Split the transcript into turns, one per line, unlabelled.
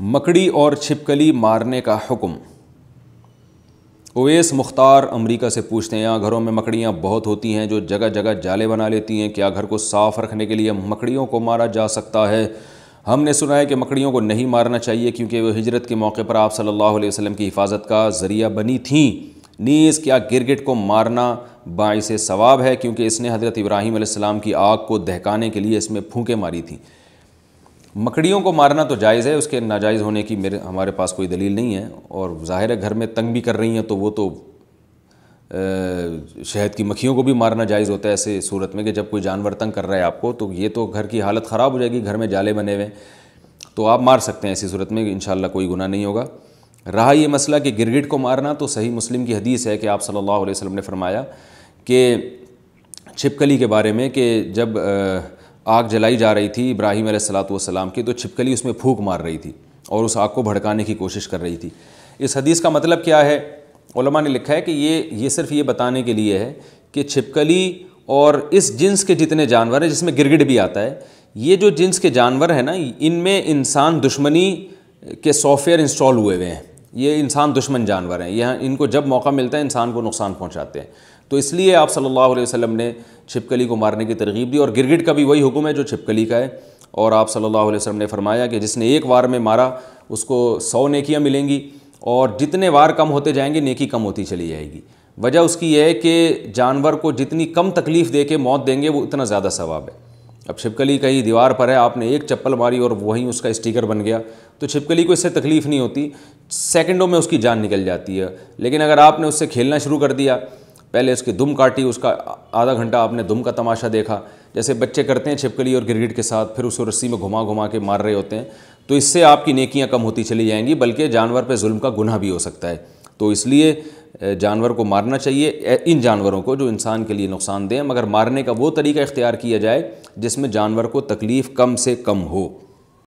مکڑی اور چھپکلی مارنے کا حکم۔ اویس مختار امریکہ سے پوچھتے ہیں، یہاں گھروں میں مکڑیاں بہت ہوتی ہیں جو جگہ جگہ جالے بنا لیتی ہیں، کیا گھر کو صاف رکھنے کے لیے مکڑیوں کو مارا جا سکتا ہے؟ ہم نے سنا ہے کہ مکڑیوں کو نہیں مارنا چاہیے کیونکہ وہ ہجرت کے موقع پر آپ صلی اللہ علیہ وسلم کی حفاظت کا ذریعہ بنی تھیں۔ نیز کیا گرگٹ کو مارنا باعث ثواب ہے کیونکہ اس نے حضرت ابراہیم علیہ السلام کی آگ کو دہکانے کے لیے اس میں پھونکیں ماری تھیں؟ مکڑیوں کو مارنا تو جائز ہے، اس کے ناجائز ہونے کی ہمارے پاس کوئی دلیل نہیں ہے، اور ظاہر ہے گھر میں تنگ بھی کر رہی ہیں تو وہ تو شہد کی مکھیوں کو بھی مارنا جائز ہوتا ہے ایسے صورت میں کہ جب کوئی جانور تنگ کر رہا ہے آپ کو تو یہ تو گھر کی حالت خراب ہو جائے گی، گھر میں جالے بنے ہوئے تو آپ مار سکتے ہیں، ایسی صورت میں انشاءاللہ کوئی گناہ نہیں ہوگا۔ رہا یہ مسئلہ کہ گرگٹ کو مارنا، تو صحیح مسلم کی حدیث ہے کہ آپ صلی اللہ علیہ وسلم نے فرمایا کہ چھپکلی کے بارے میں کہ جب آگ جلائی جا رہی تھی ابراہیم علیہ السلام کی تو چھپکلی اس میں پھونک مار رہی تھی اور اس آگ کو بھڑکانے کی کوشش کر رہی تھی۔ اس حدیث کا مطلب کیا ہے؟ علماء نے لکھا ہے کہ یہ صرف یہ بتانے کے لیے ہے کہ چھپکلی اور اس جنس کے جتنے جانور ہیں جس میں گرگٹ بھی آتا ہے، یہ جو جنس کے جانور ہیں نا، ان میں انسان دشمنی کے سافٹ ویئر انسٹال ہوئے ہوئے ہیں، یہ انسان دشمن جانور ہیں، یہ ان کو جب موقع ملتا ہے انسان کو نقصان پہنچاتے ہیں، تو اس لیے آپ صلی اللہ علیہ وسلم نے چھپکلی کو مارنے کی ترغیب دی، اور گرگٹ کا بھی وہی حکم ہے جو چھپکلی کا ہے، اور آپ صلی اللہ علیہ وسلم نے فرمایا کہ جس نے ایک وار میں مارا اس کو 100 نیکیاں ملیں گی، اور جتنے وار کم ہوتے جائیں گے نیکی کم ہوتی چلی جائے گی۔ وجہ اس کی یہ ہے کہ جانور کو جتنی کم تکلیف دے کے موت دیں گے وہ اتنا زیادہ ثواب ہے۔ اب چھپکلی کہیں دیوار پر ہے، آپ نے ایک چپل ماری اور وہیں اس کا اسٹیکر بن گیا تو چھپکلی کو اس سے تکلیف نہیں ہوتی، سیکنڈوں میں اس کی جان نکل جاتی ہے، لیکن اگر آپ نے اس سے کھیلنا شروع کر دیا، پہلے اس کی دم کاٹی، اس کا آدھا گھنٹہ آپ نے دم کا تماشا دیکھا جیسے بچے کرتے ہیں چھپکلی اور گرگٹ کے ساتھ، پھر اس کو رسی میں گھما گھما کے مار رہے ہوتے ہیں، تو اس سے آپ کی نیکیاں کم ہوتی چلی جائیں گی، بلکہ جانور پہ ظلم کا گناہ بھی ہو سکتا ہے۔ تو اس لیے جانور کو مارنا چاہیے، ان جانوروں کو جو انسان کے لیے نقصان دیں، مگر مارنے کا وہ طریقہ اختیار کیا جائے جس میں جانور کو تکلیف کم سے کم ہو۔